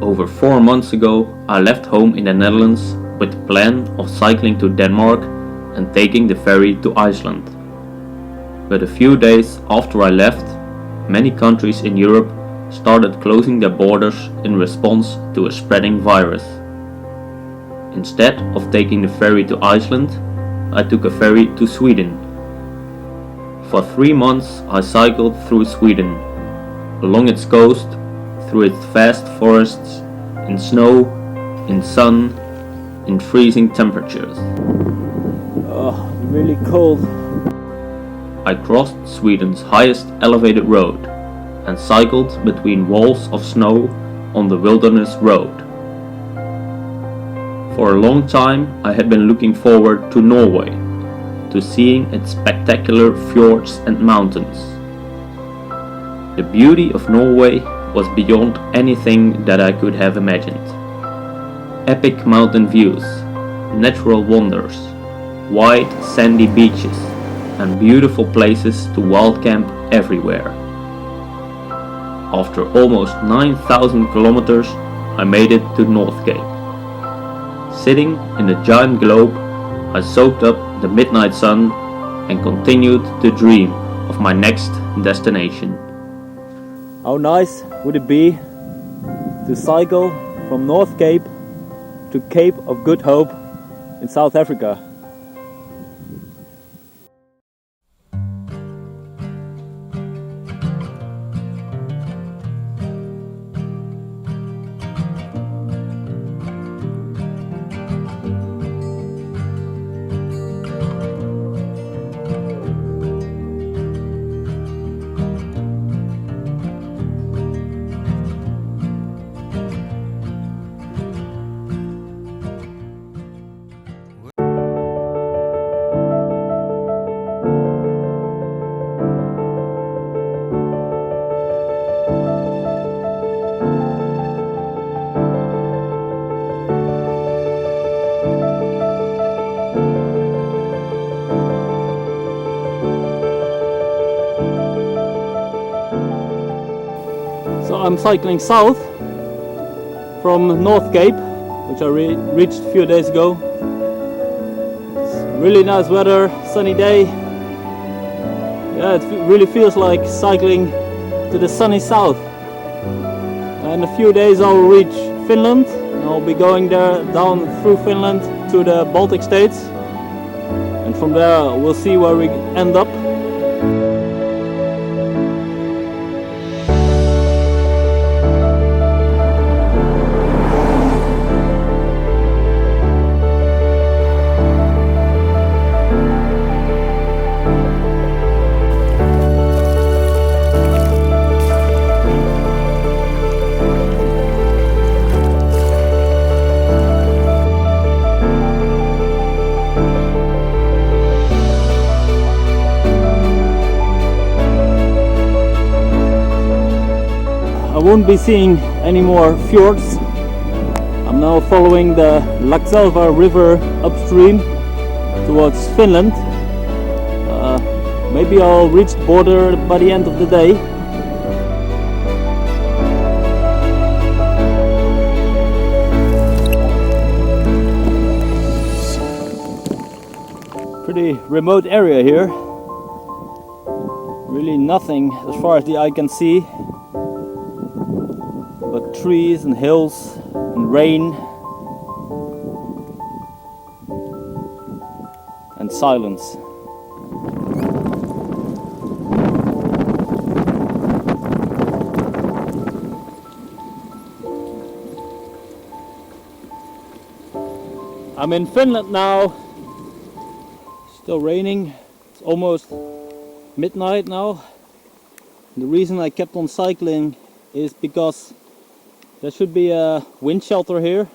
Over 4 months ago, I left home in the Netherlands with the plan of cycling to Denmark and taking the ferry to Iceland. But a few days after I left, many countries in Europe started closing their borders in response to a spreading virus. Instead of taking the ferry to Iceland, I took a ferry to Sweden. For 3 months I cycled through Sweden, along its coast, through its vast forests, in snow, in sun, in freezing temperatures. Oh, really cold. I crossed Sweden's highest elevated road and cycled between walls of snow on the wilderness road. For a long time I had been looking forward to Norway, to seeing its spectacular fjords and mountains. The beauty of Norway was beyond anything that I could have imagined. Epic mountain views, natural wonders, wide sandy beaches, and beautiful places to wildcamp everywhere. After almost 9,000 kilometers, I made it to North Cape. Sitting in a giant globe, I soaked up the midnight sun and continued to dream of my next destination. How nice would it be to cycle from North Cape to Cape of Good Hope in South Africa? So I'm cycling south from North Cape, which I reached a few days ago. It's really nice weather, sunny day. Yeah, it really feels like cycling to the sunny south. In a few days I'll reach Finland. I'll be going there down through Finland to the Baltic states, and from there we'll see where we end up. I won't be seeing any more fjords. I'm now following the Laxalva river upstream towards Finland. Maybe I'll reach the border by the end of the day. Pretty remote area here. Really nothing as far as the eye can see. But trees and hills and rain and silence. I'm in Finland now. Still raining. It's almost midnight now. The reason I kept on cycling is because there should be a wind shelter here.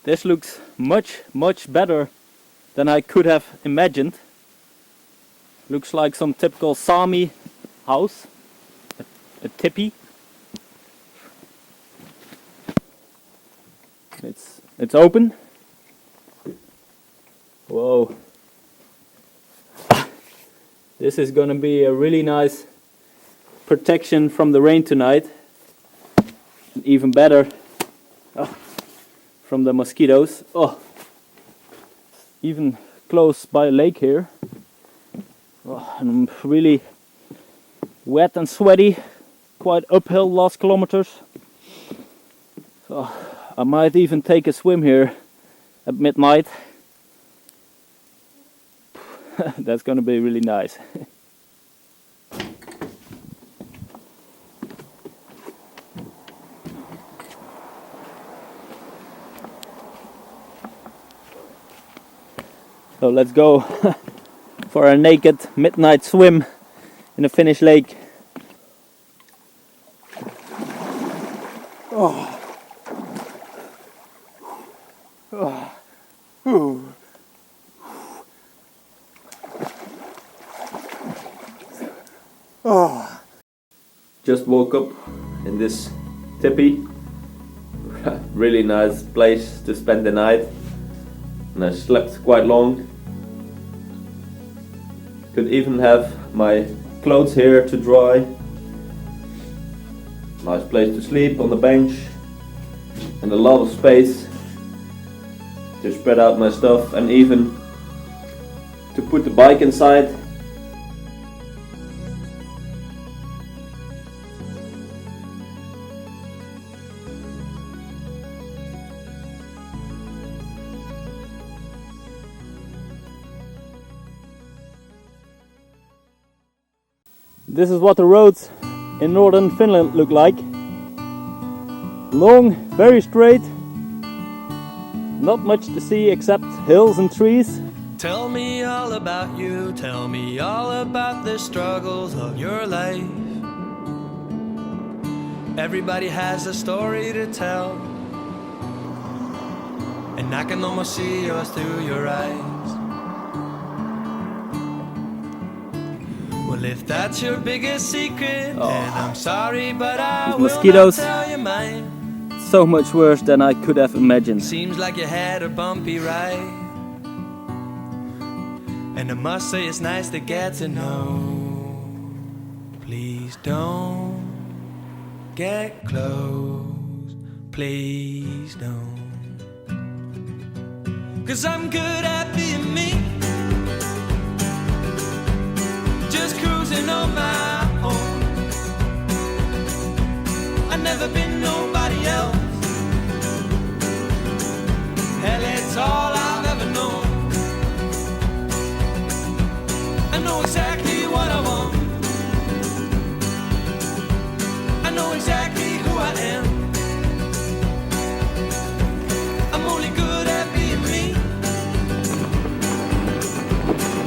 This looks much better than I could have imagined. Looks like some typical Sami house, a tipi. It's open. Whoa. This is gonna be a really nice protection from the rain tonight. Even better from the mosquitoes. Oh, even close by a lake here. Oh, and I'm really wet and sweaty. Quite uphill last kilometers. So I might even take a swim here at midnight. That's gonna be really nice. So let's go for a naked midnight swim in a Finnish lake. Oh. Oh. Ooh. Oh. Just woke up in this tipi. Really nice place to spend the night. And I slept quite long. Could even have my clothes here to dry. Nice place to sleep on the bench. And a lot of space to spread out my stuff and even to put the bike inside. This is what the roads in northern Finland look like. Long, very straight. Not much to see except hills and trees. Tell me all about you, tell me all about the struggles of your life. Everybody has a story to tell, and I can almost see yours through your eyes. Well, if that's your biggest secret, then I'm sorry, but I will Mosquitoes. not tell you mine. So much worse than I could have imagined. Seems like you had a bumpy ride, and I must say it's nice to get to know. Please don't get close, please don't, 'cause I'm good at being me, just cruising on my own. I've never been nobody else. Hell, it's all I've ever known. I know exactly what I want. I know exactly who I am. I'm only good at being me,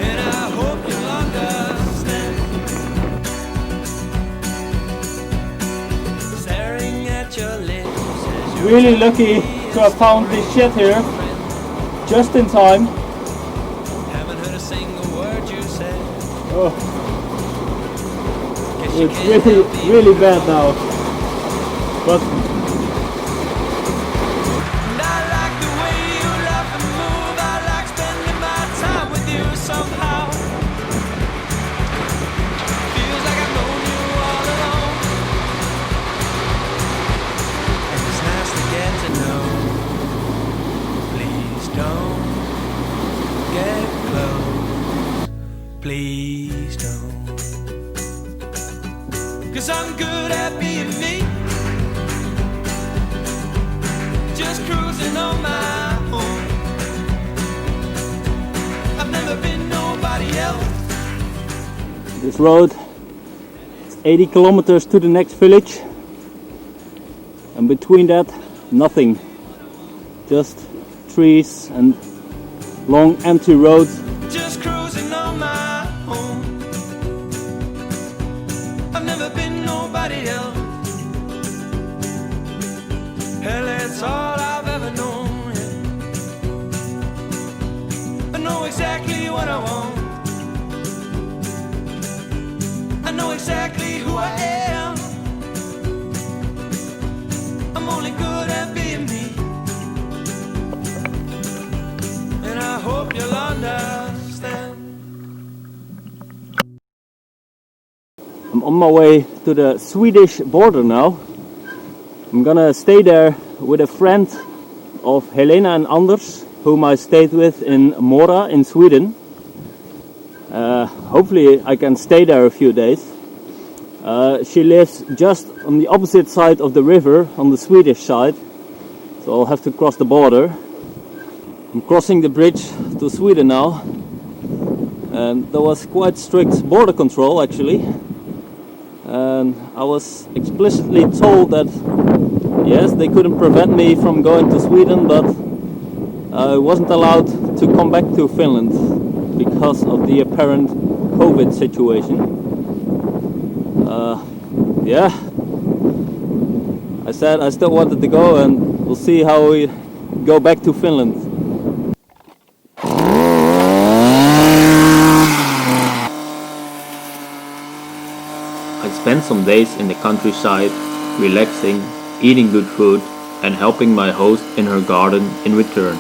and I hope you'll understand. Staring at your lips as you Really lucky to have found this shed here just in time. haven't heard a single word you said. Oh, Guess you it's can't really, help being really bad now. But And I like the way you laugh and move. I like spending my time with you somehow. Feels like I've known you all along, and it's nice to get to know. Please don't get close, please don't, 'cause I'm good at being me, just cruising on my own. I've never been nobody else. this road is 80 kilometers to the next village, and between that, nothing. Just trees and long empty roads. Just cruising on my own. I've never been nobody else. Hell, it's all I've ever known. Yeah. I know exactly what I want. I know exactly who I am. I'm only good at being me, on my way to the Swedish border now. I'm gonna stay there with a friend of Helena and Anders, whom I stayed with in Mora in Sweden. Hopefully I can stay there a few days. She lives just on the opposite side of the river, on the Swedish side, so I'll have to cross the border. I'm crossing the bridge to Sweden now, and there was quite strict border control actually, and I was explicitly told that yes, they couldn't prevent me from going to Sweden, but I wasn't allowed to come back to Finland because of the apparent COVID situation. Yeah, I said I still wanted to go, and we'll see how we go back to Finland. I spent some days in the countryside, relaxing, eating good food, and helping my host in her garden in return.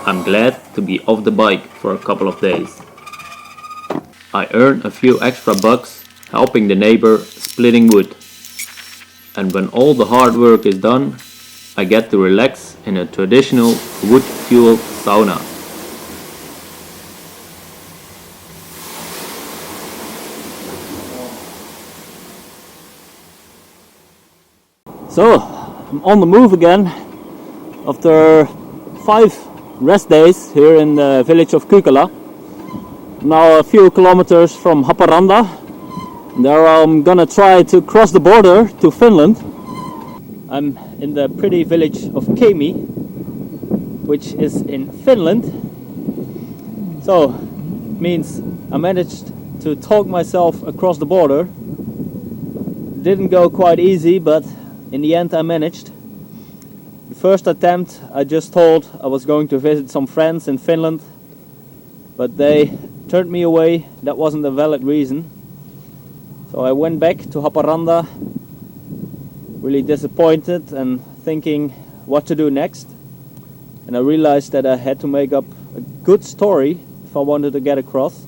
I'm glad to be off the bike for a couple of days. I earn a few extra bucks helping the neighbor splitting wood. And when all the hard work is done, I get to relax in a traditional wood-fueled sauna. So, I'm on the move again after 5 rest days here in the village of Kukala. Now a few kilometers from Haparanda. There I'm gonna try to cross the border to Finland. I'm in the pretty village of Kemi, which is in Finland. So, means I managed to talk myself across the border. Didn't go quite easy, but in the end I managed. The first attempt I just told I was going to visit some friends in Finland, but they turned me away. That wasn't a valid reason. So I went back to Haparanda, really disappointed and thinking what to do next. And I realized that I had to make up a good story if I wanted to get across.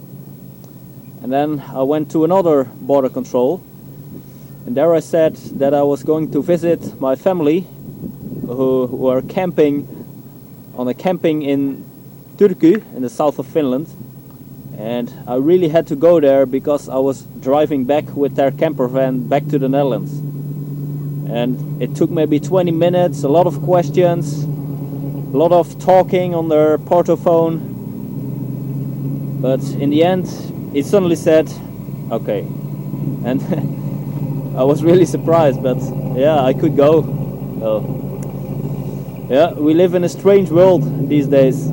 And then I went to another border control, and there I said that I was going to visit my family who were camping on a camping in Turku in the south of Finland, and I really had to go there because I was driving back with their camper van back to the Netherlands, and it took maybe 20 minutes, a lot of questions, a lot of talking on their portophone, but in the end he suddenly said okay, and I was really surprised, but yeah, I could go. So, yeah, we live in a strange world these days,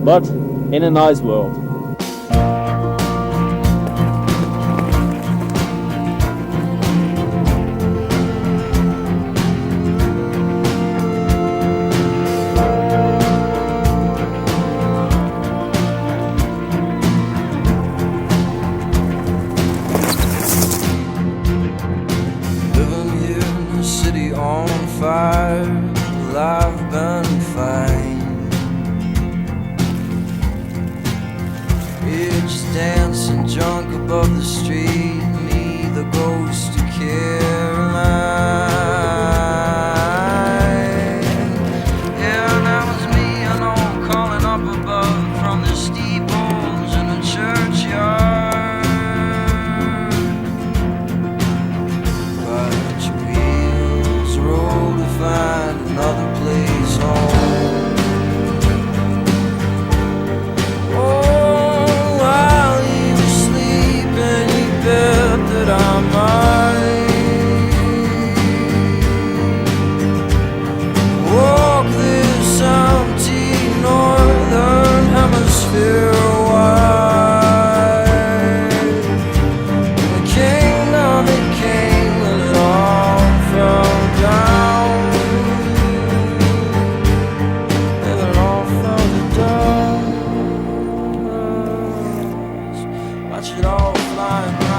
but in a nice world. Living here in a city on fire, well, I've been fine. We're just dancing drunk above the street, me, the ghost of Caroline. Yeah, that was me, I know, calling up above from the steeples in the churchyard. Watch your wheels roll to find another place home. Oh, while you were sleeping, you bet that I might walk this empty northern hemisphere wide. The kingdom it came, it all fell down, and it all fell to dust. Watch it all flying round.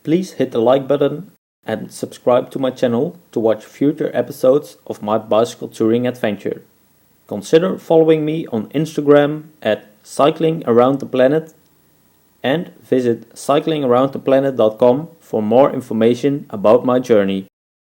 Please hit the like button and subscribe to my channel to watch future episodes of my bicycle touring adventure. Consider following me on Instagram at cyclingaroundtheplanet and visit cyclingaroundtheplanet.com for more information about my journey.